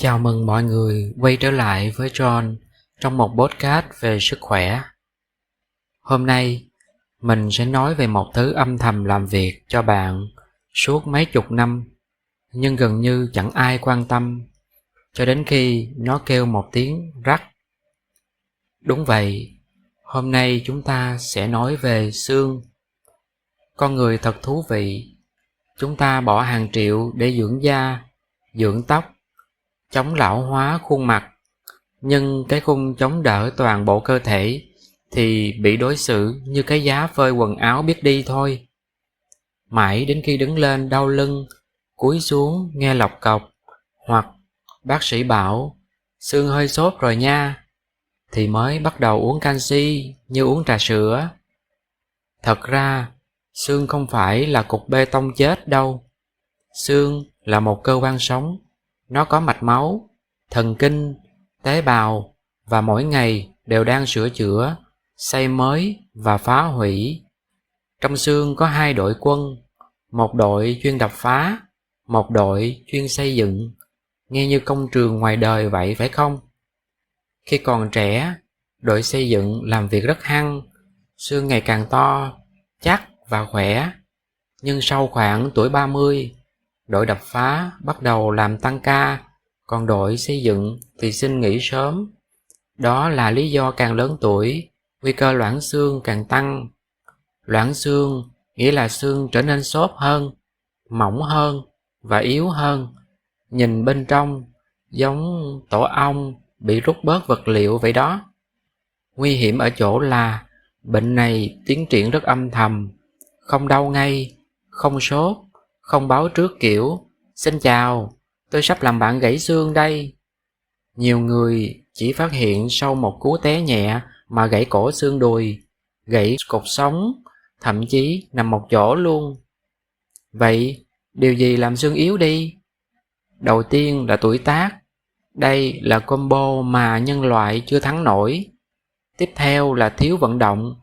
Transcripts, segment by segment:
Chào mừng mọi người quay trở lại với John trong một podcast về sức khỏe. Hôm nay, mình sẽ nói về một thứ âm thầm làm việc cho bạn suốt mấy chục năm, nhưng gần như chẳng ai quan tâm, cho đến khi nó kêu một tiếng rắc. Đúng vậy, hôm nay chúng ta sẽ nói về xương. Con người thật thú vị, chúng ta bỏ hàng triệu để dưỡng da, dưỡng tóc, chống lão hóa khuôn mặt, nhưng cái khung chống đỡ toàn bộ cơ thể thì bị đối xử như cái giá phơi quần áo biết đi thôi. Mãi đến khi đứng lên đau lưng, cúi xuống nghe lọc cọc, hoặc bác sĩ bảo xương hơi sốt rồi nha, thì mới bắt đầu uống canxi như uống trà sữa. Thật ra, xương không phải là cục bê tông chết đâu. Xương là một cơ quan sống, nó có mạch máu, thần kinh, tế bào và mỗi ngày đều đang sửa chữa, xây mới và phá hủy. Trong xương có hai đội quân, một đội chuyên đập phá, một đội chuyên xây dựng. Nghe như công trường ngoài đời vậy phải không? Khi còn trẻ, đội xây dựng làm việc rất hăng, xương ngày càng to, chắc và khỏe. Nhưng sau khoảng tuổi 30, đội đập phá bắt đầu làm tăng ca, còn đội xây dựng thì xin nghỉ sớm. Đó là lý do càng lớn tuổi, nguy cơ loãng xương càng tăng. Loãng xương nghĩa là xương trở nên xốp hơn, mỏng hơn và yếu hơn. Nhìn bên trong giống tổ ong bị rút bớt vật liệu vậy đó. Nguy hiểm ở chỗ là bệnh này tiến triển rất âm thầm, không đau ngay, không sốt, không báo trước kiểu "Xin chào, tôi sắp làm bạn gãy xương đây". Nhiều người chỉ phát hiện sau một cú té nhẹ mà gãy cổ xương đùi, gãy cột sống, thậm chí nằm một chỗ luôn. Vậy, điều gì làm xương yếu đi? Đầu tiên là tuổi tác. Đây là combo mà nhân loại chưa thắng nổi. Tiếp theo là thiếu vận động.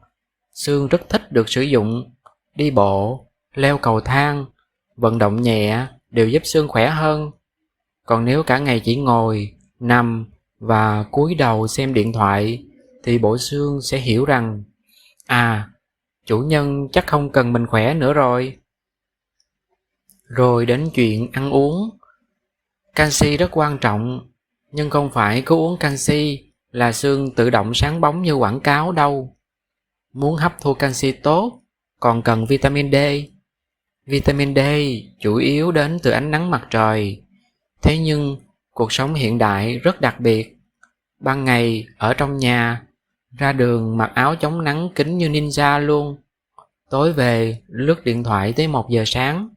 Xương rất thích được sử dụng. Đi bộ, leo cầu thang, vận động nhẹ đều giúp xương khỏe hơn. Còn nếu cả ngày chỉ ngồi, nằm và cúi đầu xem điện thoại thì bộ xương sẽ hiểu rằng chủ nhân chắc không cần mình khỏe nữa rồi. Rồi đến chuyện ăn uống. Canxi rất quan trọng, nhưng không phải cứ uống canxi là xương tự động sáng bóng như quảng cáo đâu. Muốn hấp thu canxi tốt, còn cần vitamin D. Vitamin D chủ yếu đến từ ánh nắng mặt trời. Thế nhưng, cuộc sống hiện đại rất đặc biệt. Ban ngày ở trong nhà, ra đường mặc áo chống nắng kín như ninja luôn. Tối về lướt điện thoại tới 1 giờ sáng.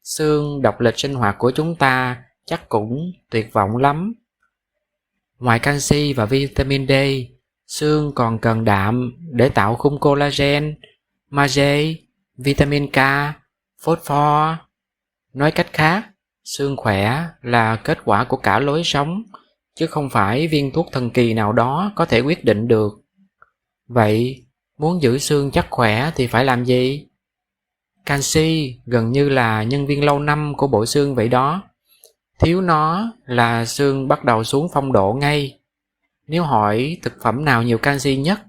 Xương đọc lịch sinh hoạt của chúng ta chắc cũng tuyệt vọng lắm. Ngoài canxi và vitamin D, xương còn cần đạm để tạo khung collagen, magie, vitamin K, phosphor. Nói cách khác, xương khỏe là kết quả của cả lối sống, chứ không phải viên thuốc thần kỳ nào đó có thể quyết định được. Vậy, muốn giữ xương chắc khỏe thì phải làm gì? Canxi gần như là nhân viên lâu năm của bộ xương vậy đó. Thiếu nó là xương bắt đầu xuống phong độ ngay. Nếu hỏi thực phẩm nào nhiều canxi nhất,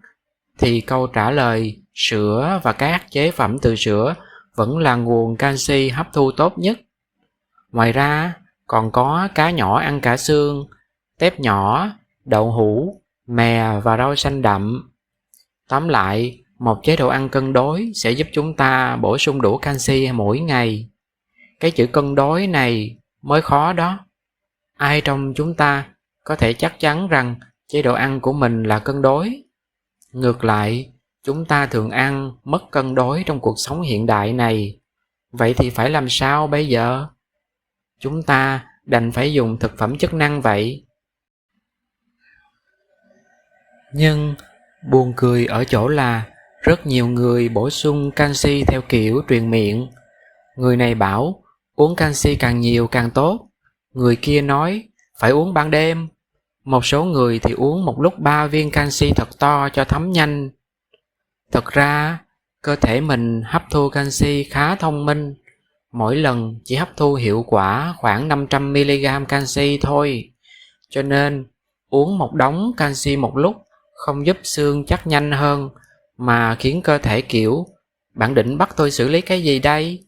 thì câu trả lời sữa và các chế phẩm từ sữa vẫn là nguồn canxi hấp thu tốt nhất. Ngoài ra, còn có cá nhỏ ăn cả xương, tép nhỏ, đậu hũ, mè và rau xanh đậm. Tóm lại, một chế độ ăn cân đối sẽ giúp chúng ta bổ sung đủ canxi mỗi ngày. Cái chữ cân đối này mới khó đó. Ai trong chúng ta có thể chắc chắn rằng chế độ ăn của mình là cân đối? Ngược lại, chúng ta thường ăn mất cân đối trong cuộc sống hiện đại này. Vậy thì phải làm sao bây giờ? Chúng ta đành phải dùng thực phẩm chức năng vậy. Nhưng buồn cười ở chỗ là rất nhiều người bổ sung canxi theo kiểu truyền miệng. Người này bảo uống canxi càng nhiều càng tốt. Người kia nói phải uống ban đêm. Một số người thì uống một lúc 3 viên canxi thật to cho thấm nhanh. Thật ra, cơ thể mình hấp thu canxi khá thông minh. Mỗi lần chỉ hấp thu hiệu quả khoảng 500mg canxi thôi. cho nên uống một đống canxi một lúc không giúp xương chắc nhanh hơn, mà khiến cơ thể kiểu bạn định bắt tôi xử lý cái gì đây?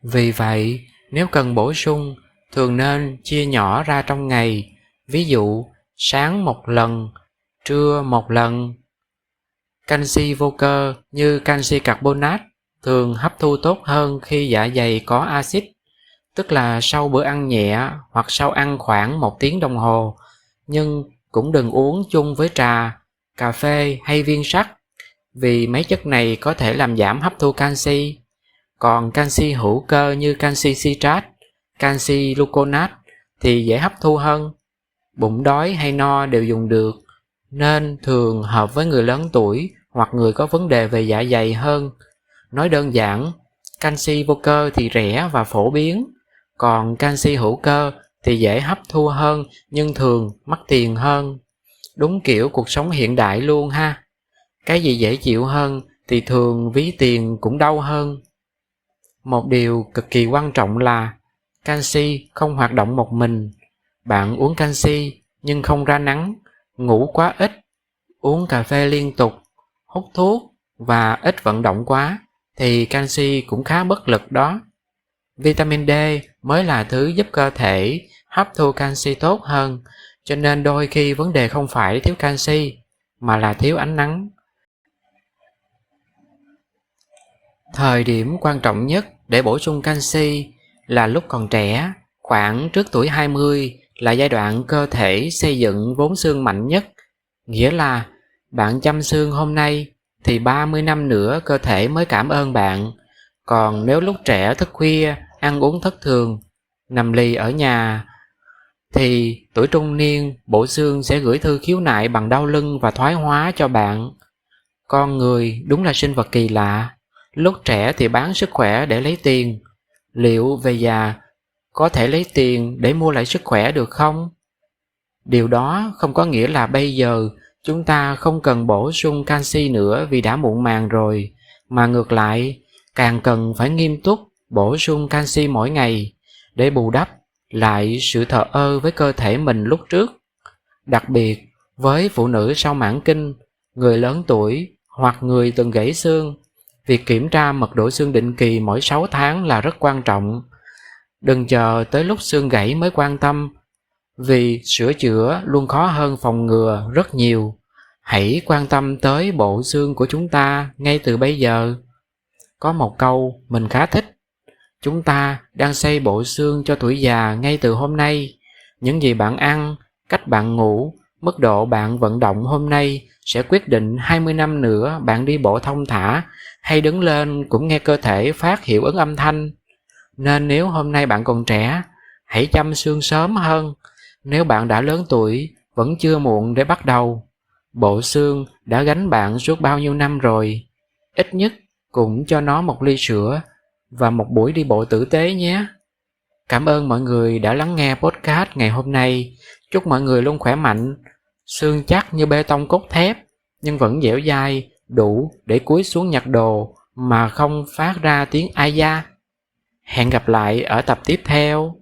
Vì vậy, nếu cần bổ sung, thường nên chia nhỏ ra trong ngày, ví dụ sáng một lần, trưa một lần. Canxi vô cơ như canxi carbonate thường hấp thu tốt hơn khi dạ dày có axit, tức là sau bữa ăn nhẹ hoặc sau ăn khoảng 1 tiếng đồng hồ, nhưng cũng đừng uống chung với trà, cà phê hay viên sắt, vì mấy chất này có thể làm giảm hấp thu canxi. Còn canxi hữu cơ như canxi citrat, canxi gluconate thì dễ hấp thu hơn. Bụng đói hay no đều dùng được, nên thường hợp với người lớn tuổi hoặc người có vấn đề về dạ dày hơn. Nói đơn giản, canxi vô cơ thì rẻ và phổ biến, còn canxi hữu cơ thì dễ hấp thu hơn nhưng thường mắc tiền hơn. Đúng kiểu cuộc sống hiện đại luôn ha. Cái gì dễ chịu hơn thì thường ví tiền cũng đau hơn. Một điều cực kỳ quan trọng là canxi không hoạt động một mình. Bạn uống canxi nhưng không ra nắng, ngủ quá ít, uống cà phê liên tục, hút thuốc và ít vận động quá thì canxi cũng khá bất lực đó. Vitamin D mới là thứ giúp cơ thể hấp thu canxi tốt hơn, cho nên đôi khi vấn đề không phải thiếu canxi mà là thiếu ánh nắng. Thời điểm quan trọng nhất để bổ sung canxi là lúc còn trẻ, khoảng trước tuổi 20 là giai đoạn cơ thể xây dựng vốn xương mạnh nhất, nghĩa là bạn chăm xương hôm nay thì 30 năm nữa cơ thể mới cảm ơn bạn. Còn nếu lúc trẻ thức khuya, ăn uống thất thường, nằm lì ở nhà thì tuổi trung niên bộ xương sẽ gửi thư khiếu nại bằng đau lưng và thoái hóa cho bạn. Con người đúng là sinh vật kỳ lạ, lúc trẻ thì bán sức khỏe để lấy tiền, liệu về già có thể lấy tiền để mua lại sức khỏe được không? Điều đó không có nghĩa là bây giờ chúng ta không cần bổ sung canxi nữa vì đã muộn màng rồi, mà ngược lại, càng cần phải nghiêm túc bổ sung canxi mỗi ngày để bù đắp lại sự thờ ơ với cơ thể mình lúc trước. Đặc biệt với phụ nữ sau mãn kinh, người lớn tuổi hoặc người từng gãy xương, việc kiểm tra mật độ xương định kỳ mỗi 6 tháng là rất quan trọng. Đừng chờ tới lúc xương gãy mới quan tâm, vì sửa chữa luôn khó hơn phòng ngừa rất nhiều. Hãy quan tâm tới bộ xương của chúng ta ngay từ bây giờ. Có một câu mình khá thích: chúng ta đang xây bộ xương cho tuổi già ngay từ hôm nay. Những gì bạn ăn, cách bạn ngủ, mức độ bạn vận động hôm nay sẽ quyết định 20 năm nữa bạn đi bộ thong thả hay đứng lên cũng nghe cơ thể phát hiệu ứng âm thanh. Nên nếu hôm nay bạn còn trẻ, hãy chăm xương sớm hơn. Nếu bạn đã lớn tuổi, vẫn chưa muộn để bắt đầu. Bộ xương đã gánh bạn suốt bao nhiêu năm rồi. Ít nhất cũng cho nó một ly sữa và một buổi đi bộ tử tế nhé. Cảm ơn mọi người đã lắng nghe podcast ngày hôm nay. Chúc mọi người luôn khỏe mạnh, xương chắc như bê tông cốt thép, nhưng vẫn dẻo dai, đủ để cúi xuống nhặt đồ mà không phát ra tiếng ai da. Hẹn gặp lại ở tập tiếp theo.